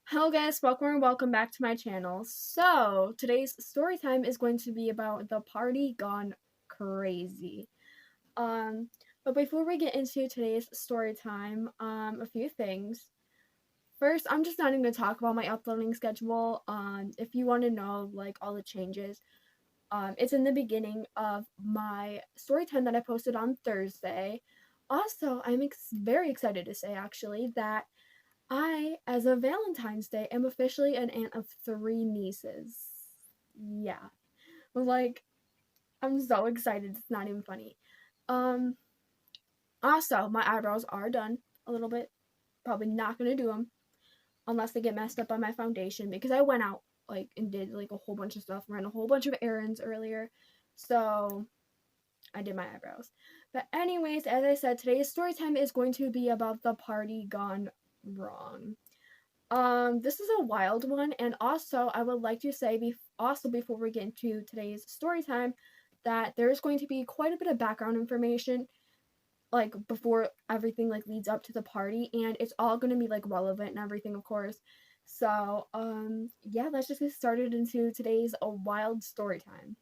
Hello guys, welcome back to my channel. So, today's story time is going to be about the party gone crazy. Um, but before we get into today's story time, a few things. First, I'm just not even going to talk about my uploading schedule. If you want to know like all the changes, it's in the beginning of my story time that I posted on Thursday. Also, I'm very excited to say actually that as of Valentine's Day, am officially an aunt of 3 nieces. Yeah. Like, I'm so excited. It's not even funny. Um, Also, my eyebrows are done a little bit. Probably not gonna do them unless they get messed up by my foundation because I went out, like, and did, like, a whole bunch of stuff, ran a whole bunch of errands earlier. So, I did my eyebrows. But, anyways, as I said, today's story time is going to be about the party gone wrong. This is a wild one, and also I would like to say, before we get into today's story time, that there's going to be quite a bit of background information, like before everything like leads up to the party, and it's all going to be like relevant and everything, of course. So, yeah, let's just get started into today's wild story time.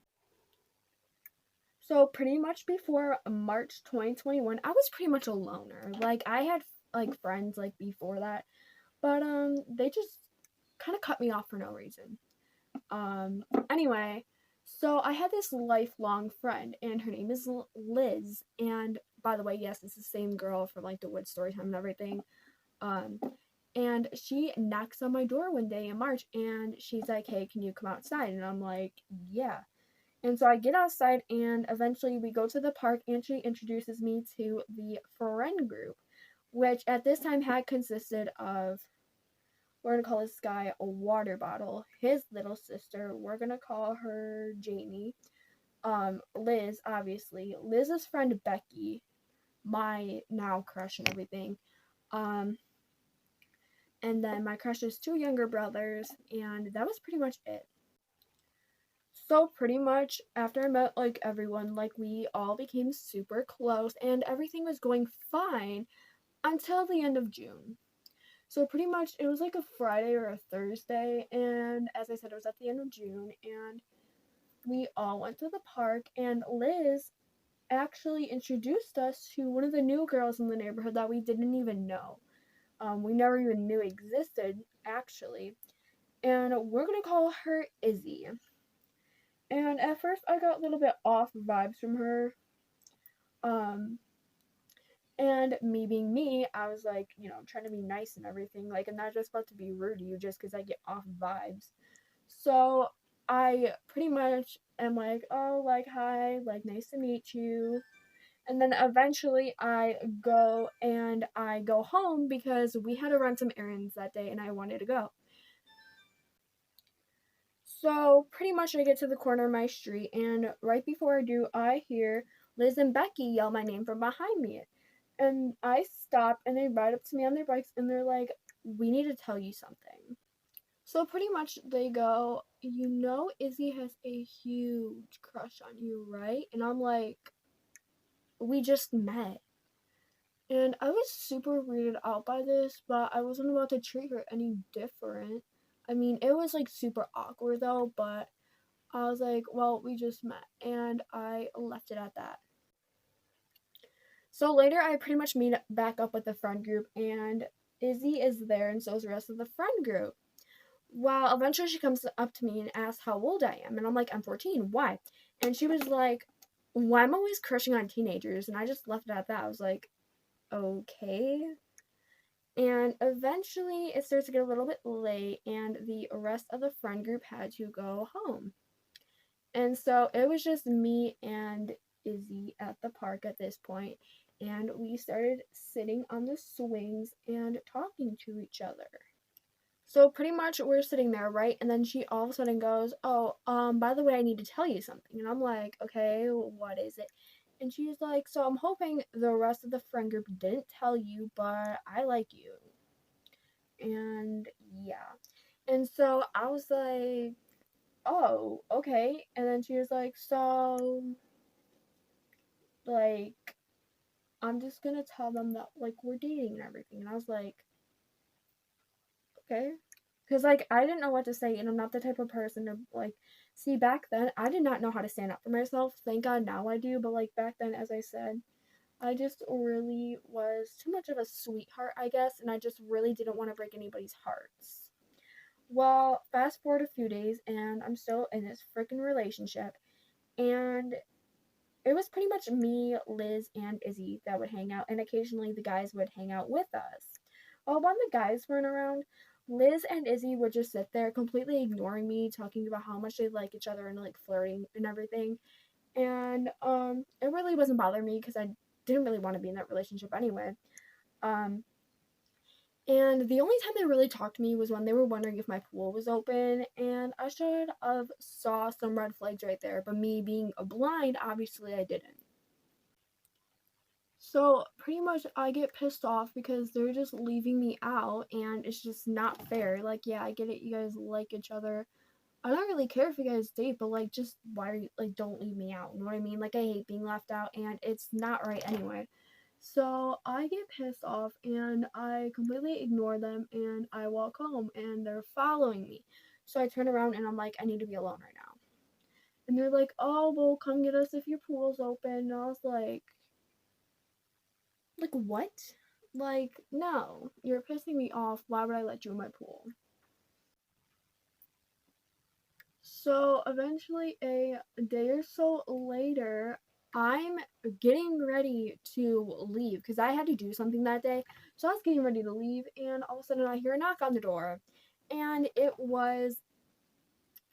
So pretty much before March 2021, I was pretty much a loner. Like I had like friends like before that, but they just kind of cut me off for no reason. Anyway, so I had this lifelong friend, and her name is Liz. And by the way, yes, it's the same girl from like the Wood Storytime and everything. Um, and she knocks on my door one day in March, and she's like, "Hey, can you come outside?" And I'm like, "Yeah." And so I get outside, and eventually we go to the park, and she introduces me to the friend group, which at this time had consisted of, we're gonna call this guy a water bottle. His little sister, we're gonna call her Jamie. Liz, obviously. Liz's friend Becky, my now crush and everything. Um, and then my crush's two younger brothers, and that was pretty much it. So pretty much after I met like everyone, like we all became super close and everything was going fine until the end of June. So pretty much it was like a Friday or a Thursday, and as I said, it was at the end of June, and we all went to the park, and Liz actually introduced us to one of the new girls in the neighborhood that we didn't even know. We never even knew existed, actually. And we're gonna call her Izzy. And at first I got a little bit off vibes from her. Um, And me being me, I was like, trying to be nice and everything. Like, I'm not just about to be rude to you just because I get off vibes. So I pretty much am like, oh, like, hi, like, nice to meet you. And then eventually I go home because we had to run some errands that day and I wanted to go. So pretty much I get to the corner of my street, and right before I do, I hear Liz and Becky yell my name from behind me. And I stop, and they ride up to me on their bikes, and they're like, "We need to tell you something." So pretty much they go, Izzy has a huge crush on you, right? And I'm like, "We just met." And I was super weirded out by this, but I wasn't about to treat her any different. I mean, it was like super awkward though, but I was like, well, we just met, and I left it at that. So later, I pretty much meet back up with the friend group, and Izzy is there, and so is the rest of the friend group. Well, eventually, she comes up to me and asks how old I am, and I'm like, I'm 14. Why? And she was like, well, I'm always crushing on teenagers, and I just left it at that. I was like, okay. And eventually, it starts to get a little bit late, and the rest of the friend group had to go home. And so it was just me and Izzy at the park at this point, and we started sitting on the swings and talking to each other. So pretty much we're sitting there, right? And then she all of a sudden goes, "Oh, by the way, I need to tell you something." And I'm like, "Okay, what is it?" And she's like, "So I'm hoping the rest of the friend group didn't tell you, but I like you." And yeah. And so I was like, "Oh, okay." And then she was like, "So, like, I'm just gonna tell them that, like, we're dating and everything." And I was like, "Okay." Because, like, I didn't know what to say, and I'm not the type of person to, like, see, back then, I did not know how to stand up for myself. Thank God now I do, but, like, back then, as I said, I just really was too much of a sweetheart, I guess, and I just really didn't want to break anybody's hearts. Well, fast forward a few days, and I'm still in this freaking relationship, and it was pretty much me, Liz, and Izzy that would hang out, and occasionally the guys would hang out with us. Well, when the guys weren't around, Liz and Izzy would just sit there completely ignoring me, talking about how much they like each other and like flirting and everything. And it really wasn't bothering me because I didn't really want to be in that relationship anyway. Um, and the only time they really talked to me was when they were wondering if my pool was open, and I should have saw some red flags right there, but me being a blind, obviously I didn't. So pretty much I get pissed off because they're just leaving me out and it's just not fair. Like, yeah, I get it, you guys like each other. I don't really care if you guys date, but like just why are you like don't leave me out? You know what I mean? Like I hate being left out and it's not right anyway. So I get pissed off and I completely ignore them and I walk home and they're following me. So I turn around and I'm like, I need to be alone right now. And they're like, oh, well, come get us if your pool's open. And I was like, what? Like, no, you're pissing me off. Why would I let you in my pool? So eventually, a day or so later, I'm getting ready to leave because I had to do something that day. So I was getting ready to leave, and all of a sudden, I hear a knock on the door. And it was,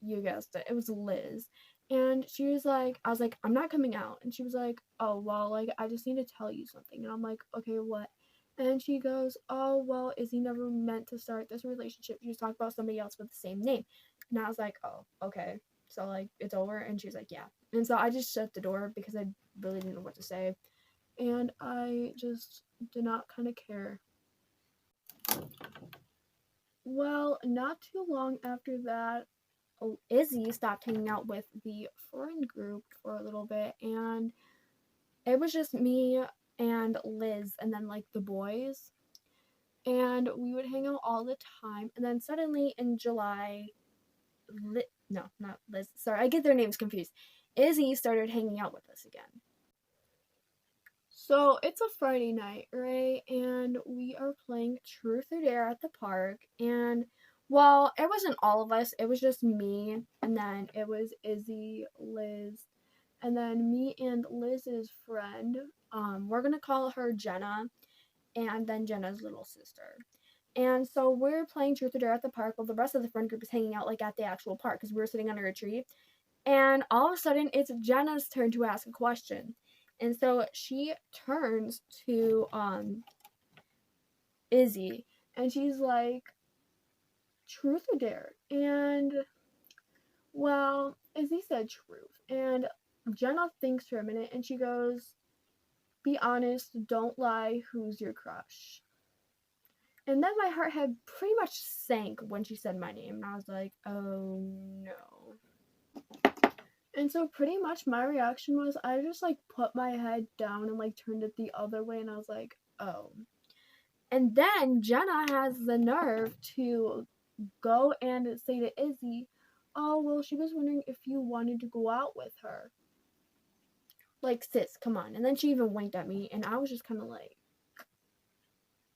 you guessed it, it was Liz. And she was like, I was like, I'm not coming out. And she was like, oh, well, like, I just need to tell you something. And I'm like, okay, what? And she goes, oh, well, Izzy never meant to start this relationship. She was talking about somebody else with the same name. And I was like, oh, okay. So, like, it's over. And she's like, yeah. And so I just shut the door because I really didn't know what to say. And I just did not kind of care. Well, not too long after that, Izzy stopped hanging out with the friend group for a little bit, and it was just me and Liz, and then like the boys, and we would hang out all the time. And then suddenly in July, no, not Liz. Sorry, I get their names confused. Izzy started hanging out with us again. So it's a Friday night, right? And we are playing Truth or Dare at the park. And well, it wasn't all of us, it was just me. And then it was Izzy, Liz, and then me and Liz's friend. We're going to call her Jenna. And then Jenna's little sister. And so we're playing Truth or Dare at the park while the rest of the friend group is hanging out like at the actual park because we were sitting under a tree. And all of a sudden, it's Jenna's turn to ask a question. And so she turns to Izzy and she's like, truth or dare? And well, Izzy said truth. And Jenna thinks for a minute and she goes, be honest, don't lie, who's your crush? And then my heart had pretty much sank when she said my name. And I was like, oh no. And so pretty much my reaction was I just like put my head down and like turned it the other way and I was like, oh. And then Jenna has the nerve to go and say to Izzy, oh, well, she was wondering if you wanted to go out with her. Like, sis, come on. And then she even winked at me and I was just kind of like,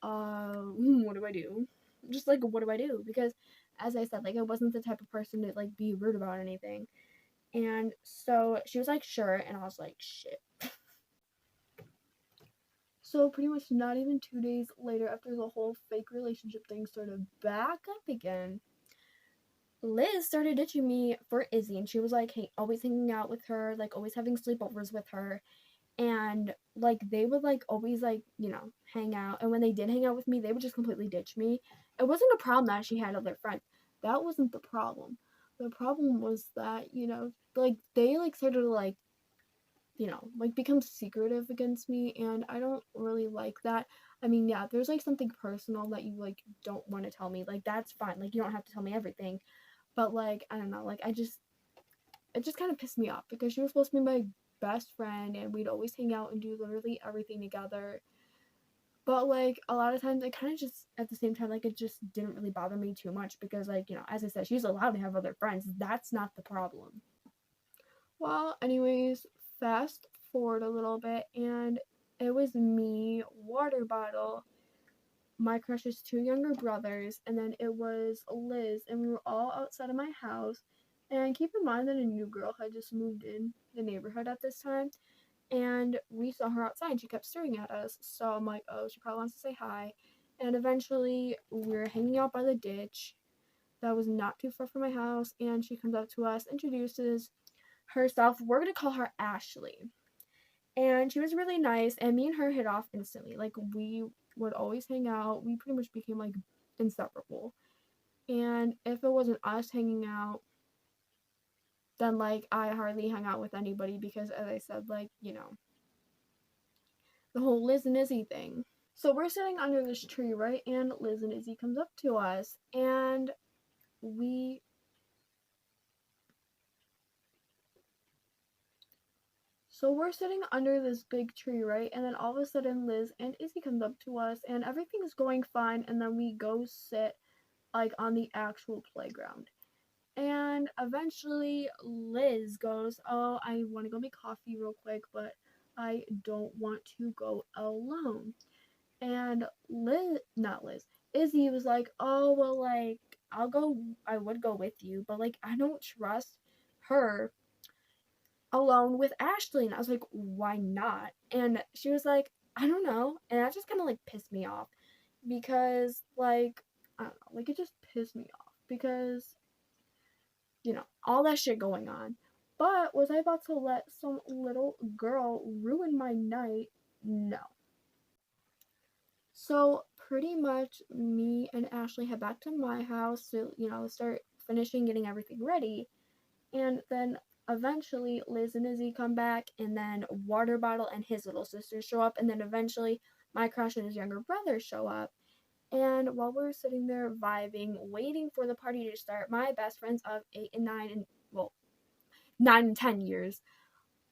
what do I do? Just like, what do I do? Because as I said, like, I wasn't the type of person to like be rude about anything. And so she was like, sure. And I was like, shit. So pretty much not even 2 days later, after the whole fake relationship thing started back up again, Liz started ditching me for Izzy. And she was like, hey, always hanging out with her, like always having sleepovers with her. And like they would like always like, you know, hang out. And when they did hang out with me, they would just completely ditch me. It wasn't a problem that she had other friends. That wasn't the problem. The problem was that, you know, like they like started to like, you know, like become secretive against me and I don't really like that. I mean, yeah, there's like something personal that you like don't want to tell me. Like that's fine. Like you don't have to tell me everything. But like, I don't know, like it just kind of pissed me off because she was supposed to be my best friend and we'd always hang out and do literally everything together. But, like, a lot of times it kinda just at the same time, like, it just didn't really bother me too much because, like, as I said, she's allowed to have other friends. That's not the problem. Well, anyways, fast forward a little bit, and it was me, water bottle, my crush's two younger brothers, and then it was Liz, and we were all outside of my house. And keep in mind that a new girl had just moved in the neighborhood at this time, and we saw her outside and she kept staring at us. So I'm like, oh, she probably wants to say hi. And eventually we're hanging out by the ditch that was not too far from my house, and she comes up to us, introduces herself. We're gonna call her Ashley. And she was really nice, and me and her hit off instantly. Like, we would always hang out. We pretty much became like inseparable. And if it wasn't us hanging out, then like I hardly hung out with anybody because, as I said, like, the whole Liz and Izzy thing. So we're sitting under this tree, right? And Liz and Izzy comes up to us, and we so we're sitting under this big tree, right? And then all of a sudden Liz and Izzy comes up to us, and everything's going fine, and then we go sit like on the actual playground. And eventually Liz goes, "Oh, I want to go make coffee real quick, but I don't want to go alone." And not Liz, Izzy was like, "Oh, well, like, I would go with you, but like, I don't trust her alone with Ashley." And I was like, "Why not?" And she was like, "I don't know." And that just kind of like pissed me off because, like, I don't know, like, it just pissed me off because, all that shit going on. But was I about to let some little girl ruin my night? No. So pretty much me and Ashley head back to my house to, start finishing getting everything ready. And then eventually Liz and Izzy come back, and then Water Bottle and his little sister show up, and then eventually my crush and his younger brother show up. And while we're sitting there vibing, waiting for the party to start, my best friends of 8 and 9 and, well, 9 and 10 years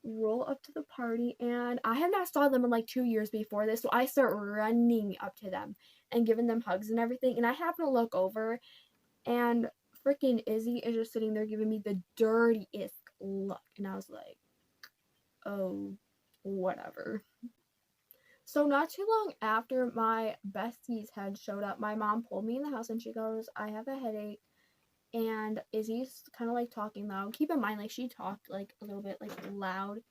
roll up to the party, and I have not saw them in like 2 years before this, so I start running up to them and giving them hugs and everything. And I happen to look over, and freaking Izzy is just sitting there giving me the dirtiest look, and I was like, oh, whatever. So not too long after my besties had showed up, my mom pulled me in the house and she goes, "I have a headache." And Izzy's kind of like talking loud. Keep in mind, like, she talked like a little bit like loud.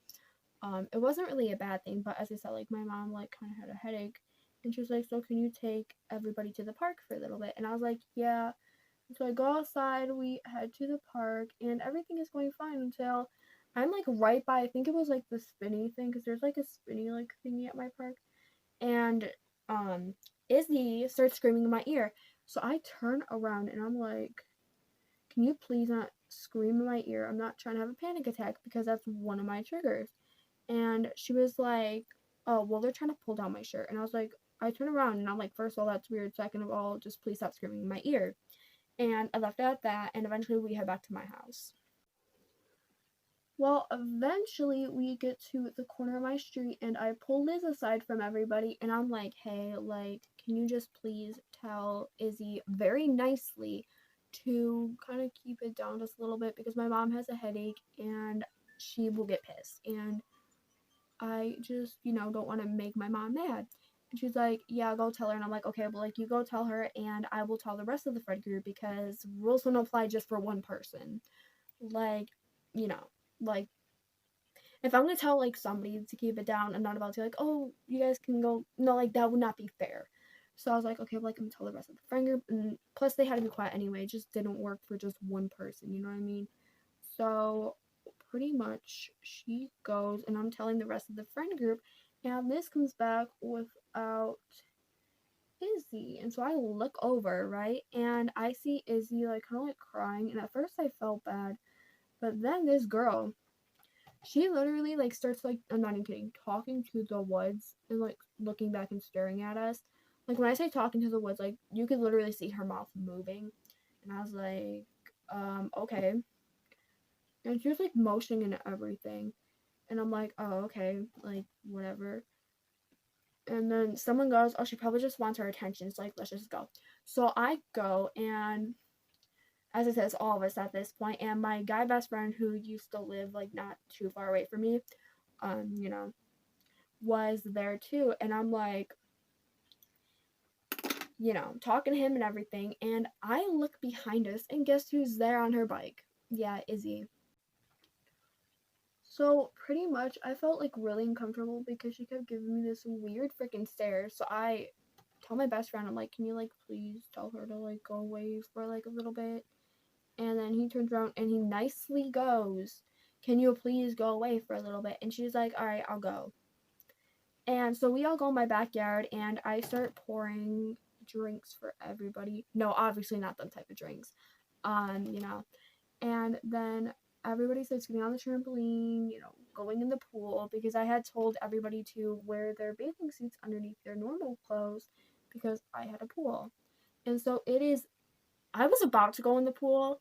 It wasn't really a bad thing, but as I said, like, my mom like kind of had a headache, and she was like, "So can you take everybody to the park for a little bit?" And I was like, "Yeah." And so I go outside, we head to the park, and everything is going fine until I'm like right by, I think it was like the spinny thing, because there's like a spinny like thingy at my park, and Izzy starts screaming in my ear. So I turn around and I'm like, "Can you please not scream in my ear? I'm not trying to have a panic attack because that's one of my triggers." And she was like, "Oh, well, they're trying to pull down my shirt." And I was like, I turn around and I'm like, "First of all, that's weird. Second of all, just please stop screaming in my ear." And I left it at that, and eventually we head back to my house. Well, eventually we get to the corner of my street, and I pull Liz aside from everybody, and I'm like, "Hey, like, can you just please tell Izzy very nicely to kind of keep it down just a little bit because my mom has a headache and she will get pissed. And I just, don't want to make my mom mad." And she's like, "Yeah, go tell her." And I'm like, "Okay, well, like, you go tell her, and I will tell the rest of the friend group because rules don't apply just for one person. Like, you know, like, if I'm gonna tell like somebody to keep it down, I'm not about to like, oh, you guys can go. No, like, that would not be fair." So I was like, "Okay, well, like, I'm gonna tell the rest of the friend group." And plus, they had to be quiet anyway. It just didn't work for just one person. You know what I mean? So pretty much she goes, and I'm telling the rest of the friend group, and this comes back without Izzy. And so I look over, right? And I see Izzy like kind of like crying. And at first I felt bad. But then this girl, she literally like starts like, I'm not even kidding, talking to the woods and like looking back and staring at us. Like, when I say talking to the woods, like, you could literally see her mouth moving. And I was like, okay. And she was like motioning and everything. And I'm like, "Oh, okay, like, whatever." And then someone goes, oh, she probably just wants her attention. It's like, let's just go. So I go, and as I said, it's all of us at this point. And my guy best friend, who used to live like not too far away from me, you know, was there too. And I'm like, talking to him and everything. And I look behind us, and guess who's there on her bike? Yeah, Izzy. So pretty much, I felt like really uncomfortable because she kept giving me this weird freaking stare. So I tell my best friend, I'm like, can you like please tell her to like go away for like a little bit? And then he turns around and he nicely goes, can you please go away for a little bit? And she's like, all right, I'll go. And so we all go in my backyard, and I start pouring drinks for everybody. No, obviously not them type of drinks. You know, and then everybody starts getting on the trampoline, going in the pool, because I had told everybody to wear their bathing suits underneath their normal clothes because I had a pool. And so I was about to go in the pool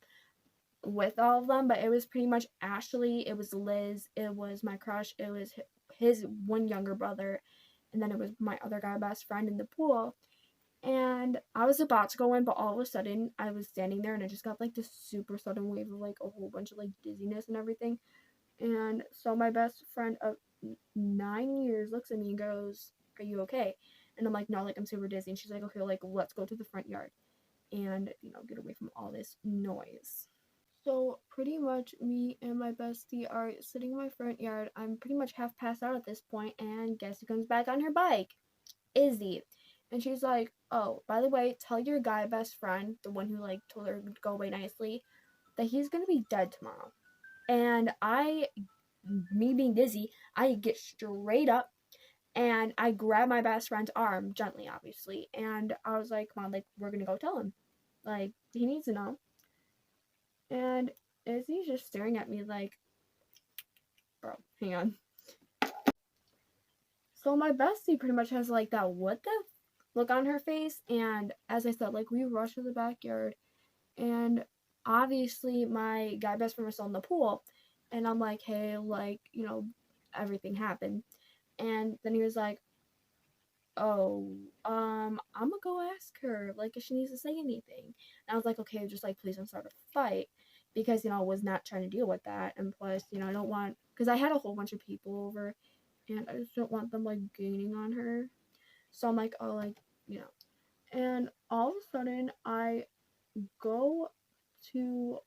with all of them, but it was pretty much Ashley, it was Liz, it was my crush, it was his one younger brother, and then it was my other guy best friend in the pool. And I was about to go in, but all of a sudden I was standing there, and I just got like this super sudden wave of like a whole bunch of like dizziness and everything. And so my best friend of 9 years looks at me and goes, are you okay? And I'm like, no, like I'm super dizzy. And she's like, okay, like let's go to the front yard and get away from all this noise. So pretty much me and my bestie are sitting in my front yard. I'm pretty much half passed out at this point, and guess who comes back on her bike? Izzy. And she's like, oh, by the way, tell your guy best friend, the one who like told her to go away nicely, that he's gonna be dead tomorrow. And me being dizzy, I get straight up and I grab my best friend's arm, gently obviously, and I was like, come on, like we're gonna go tell him. Like, he needs to know. And Izzy's just staring at me like, bro, hang on. So my bestie pretty much has like that what the look on her face, and as I said, like we rushed to the backyard, and obviously my guy best friend was still in the pool, and I'm like, hey, like everything happened, and then he was like, oh, I'm gonna go ask her like if she needs to say anything. And I was like, okay, just like please don't start a fight, because I was not trying to deal with that, and plus I don't want, because I had a whole bunch of people over, and I just don't want them like gaining on her. So I'm like, oh, like, and all of a sudden I go to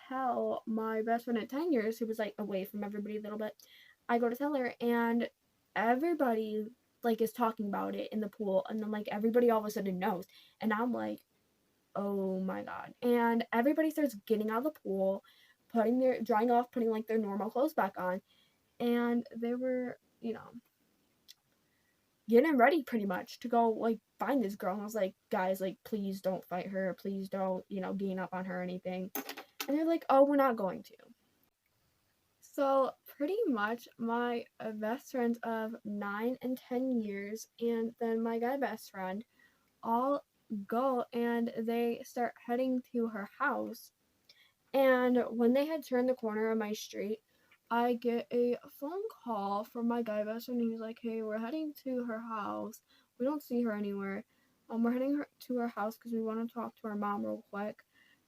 tell my best friend at 10 years, who was like away from everybody a little bit. I go to tell her, and everybody like is talking about it in the pool, and then like everybody all of a sudden knows, and I'm like, oh my god. And everybody starts getting out of the pool, drying off, putting like their normal clothes back on, and they were getting ready pretty much to go like find this girl. And I was like, guys, like please don't fight her, please don't gain up on her or anything. And they're like, oh, we're not going to. So pretty much my best friends of 9 and 10 years, and then my guy best friend, all go, and they start heading to her house. And when they had turned the corner of my street, I get a phone call from my guy best friend. He's like, hey, we're heading to her house. We don't see her anywhere. We're heading to her house because we want to talk to her mom real quick.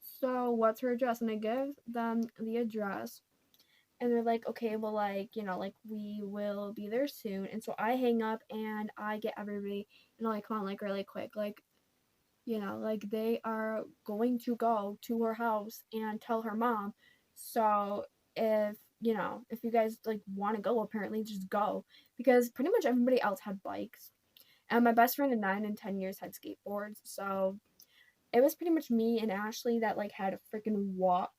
So what's her address? And I give them the address. And they're like, okay, well, like, like we will be there soon. And so I hang up, and I get everybody, and I'm like, come on, like really quick. Like, like they are going to go to her house and tell her mom. So if you guys like want to go, apparently just go, because pretty much everybody else had bikes, and my best friend in 9 and 10 years had skateboards. So it was pretty much me and Ashley that like had a freaking walk.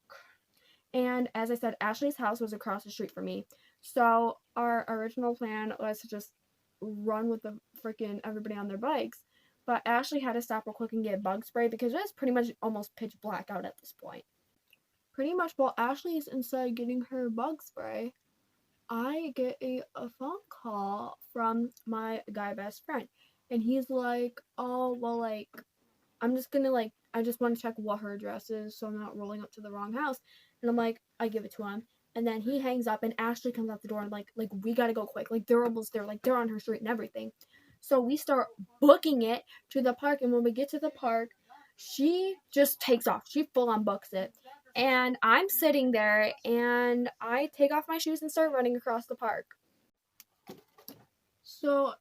And as I said, Ashley's house was across the street from me. So our original plan was to just run with the freaking everybody on their bikes. But Ashley had to stop real quick and get bug spray because it was pretty much almost pitch black out at this point. Pretty much while Ashley is inside getting her bug spray, I get a phone call from my guy best friend. And he's like, oh, well, like, I'm just gonna, like, I just want to check what her address is so I'm not rolling up to the wrong house. And I'm like, I give it to him. And then he hangs up, and Ashley comes out the door, and, like we gotta go quick. Like, they're almost there. Like, they're on her street and everything. So we start booking it to the park, and when we get to the park, she just takes off. She full on books it. And I'm sitting there, and I take off my shoes and start running across the park. So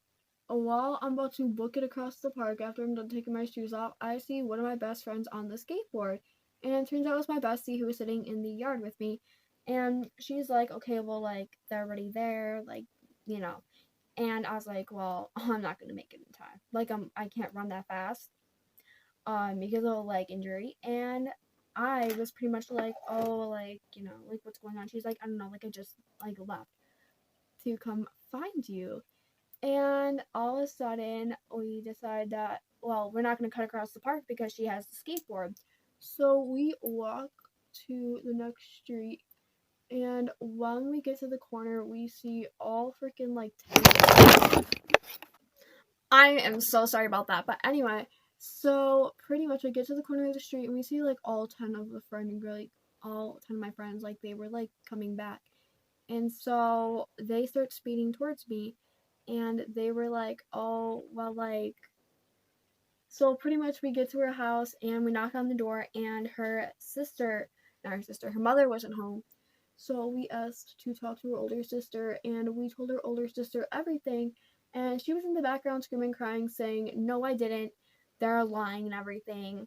while I'm about to book it across the park after I'm done taking my shoes off, I see one of my best friends on the skateboard. And it turns out it was my bestie who was sitting in the yard with me. And she's like, okay, well, like, they're already there, like, you know. And I was like, well, I'm not going to make it in time. Like, I can't run that fast because of a leg injury. And I was pretty much like, oh, like, like, what's going on? She's like, I don't know, like, I just, like, left to come find you. And all of a sudden, we decide that, well, we're not going to cut across the park because she has the skateboard. So we walk to the next street, and when we get to the corner, we see all freaking like 10. I am so sorry about that. But anyway, so pretty much we get to the corner of the street, and we see like all 10 of the friends, like all 10 of my friends, like they were like coming back. And so they start speeding towards me, and they were like, oh, well, like, so pretty much we get to her house and we knock on the door, and her sister, not her sister, her mother wasn't home. So we asked to talk to her older sister, and we told her older sister everything. And she was in the background screaming, crying, saying, no, I didn't. They're lying and everything.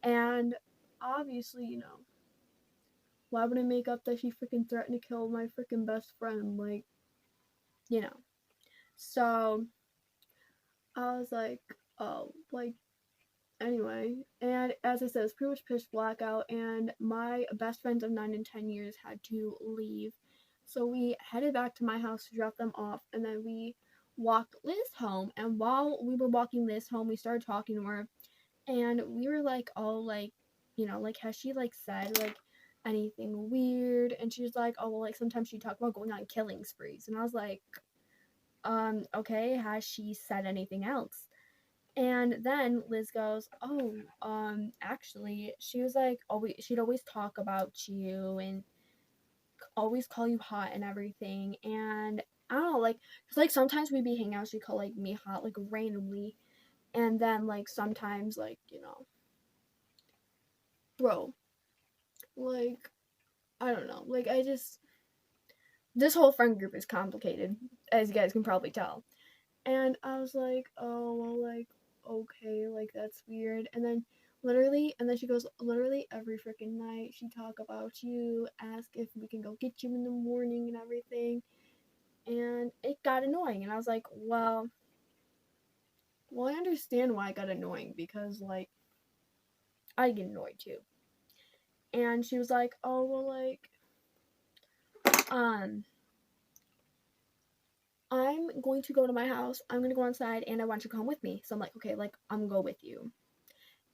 And obviously, why would I make up that she freaking threatened to kill my freaking best friend? Like, you know. So I was like, oh, like, anyway. And as I said, it's pretty much pitch black out, and my best friends of 9 and 10 years had to leave. So we headed back to my house to drop them off, and then we walked Liz home. And while we were walking Liz home, we started talking to her, and we were like, oh, like, like, has she, like, said, like, anything weird? And she was like, oh, well, like, sometimes she talked about going on killing sprees. And I was like, okay, has she said anything else? And then Liz goes, oh, actually, she was like, always, she'd always talk about you and always call you hot and everything. And I don't know, like, cause like sometimes we'd be hanging out, she'd call like me hot, like randomly. And then like sometimes, like, bro, like, I don't know, like, this whole friend group is complicated, as you guys can probably tell. And I was like, oh, well, like, okay, like, that's weird. And then she goes, literally every freaking night, she talk about you, ask if we can go get you in the morning and everything. And it got annoying. And I was like, well, I understand why it got annoying, because, like, I get annoyed too. And she was like, oh, well, like, um, I'm going to go to my house. I'm going to go inside, and I want you to come with me. So I'm like, okay, like, I'm going to go with you.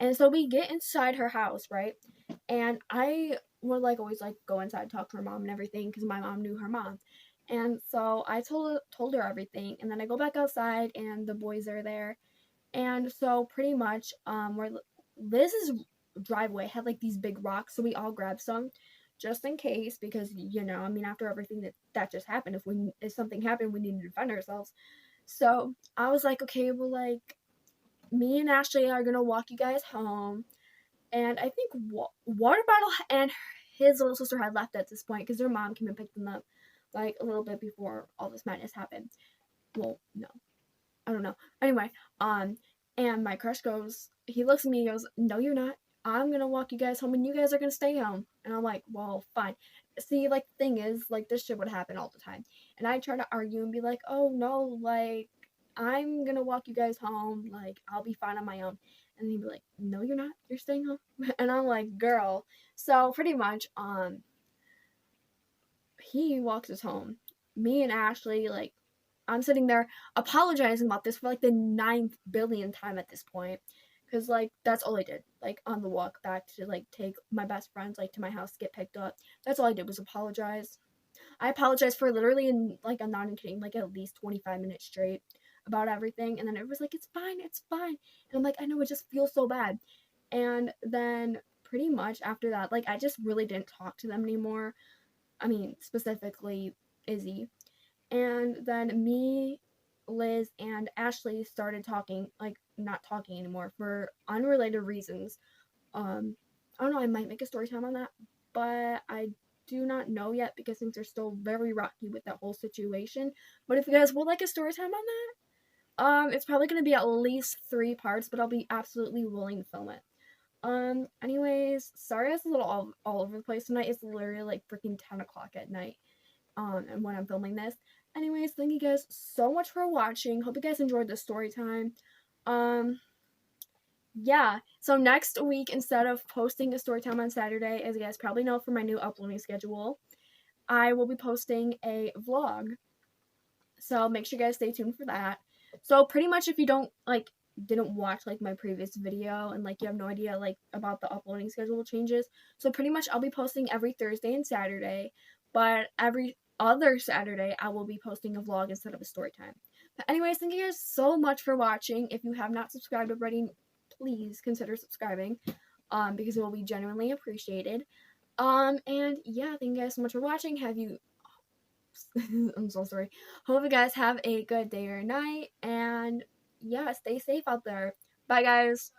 And so we get inside her house, right? And I would like always like go inside, talk to her mom and everything, because my mom knew her mom. And so I told her everything, and then I go back outside, and the boys are there. And so pretty much, where Liz's driveway had like these big rocks, so we all grabbed some, just in case, because I mean, after everything that just happened, if something happened, we needed to defend ourselves. So I was like, okay, well, like, me and Ashley are gonna walk you guys home. And I think Water Bottle and his little sister had left at this point, because their mom came and picked them up like a little bit before all this madness happened. Well, no, I don't know. Anyway, and my crush goes, he looks at me, he goes, no, you're not. I'm gonna walk you guys home, and you guys are gonna stay home. And I'm like, well, fine. See, like, the thing is, like, this shit would happen all the time. And I try to argue and be like, oh, no, like, I'm gonna walk you guys home. Like, I'll be fine on my own. And he'd be like, no, you're not. You're staying home. And I'm like, girl. So pretty much, he walks us home. Me and Ashley, like, I'm sitting there apologizing about this for like the 9th billion time at this point. Because, like, that's all I did. Like, on the walk back to, like, take my best friends, like, to my house to get picked up. That's all I did was apologize. I apologized for literally, like, I'm not even kidding, like, at least 25 minutes straight about everything. And then it was like, it's fine, it's fine. And I'm like, I know, it just feels so bad. And then pretty much after that, like, I just really didn't talk to them anymore. I mean, specifically Izzy. And then me, Liz and Ashley started talking, like not talking anymore for unrelated reasons. I don't know, I might make a story time on that, but I do not know yet because things are still very rocky with that whole situation. But if you guys would like a story time on that, it's probably gonna be at least 3 parts, but I'll be absolutely willing to film it. Anyways, sorry it's a little all over the place tonight. It's literally like freaking 10 o'clock at night. And when I'm filming this. Anyways, thank you guys so much for watching. Hope you guys enjoyed the story time. Yeah. So next week, instead of posting a story time on Saturday, as you guys probably know from my new uploading schedule, I will be posting a vlog. So make sure you guys stay tuned for that. So pretty much if you didn't watch like my previous video and like you have no idea like about the uploading schedule changes, so pretty much I'll be posting every Thursday and Saturday, but every other Saturday I will be posting a vlog instead of a story time. But anyways, thank you guys so much for watching. If you have not subscribed already, please consider subscribing because it will be genuinely appreciated. And yeah, thank you guys so much for watching. I'm so sorry. Hope you guys have a good day or night, and yeah, stay safe out there. Bye, guys.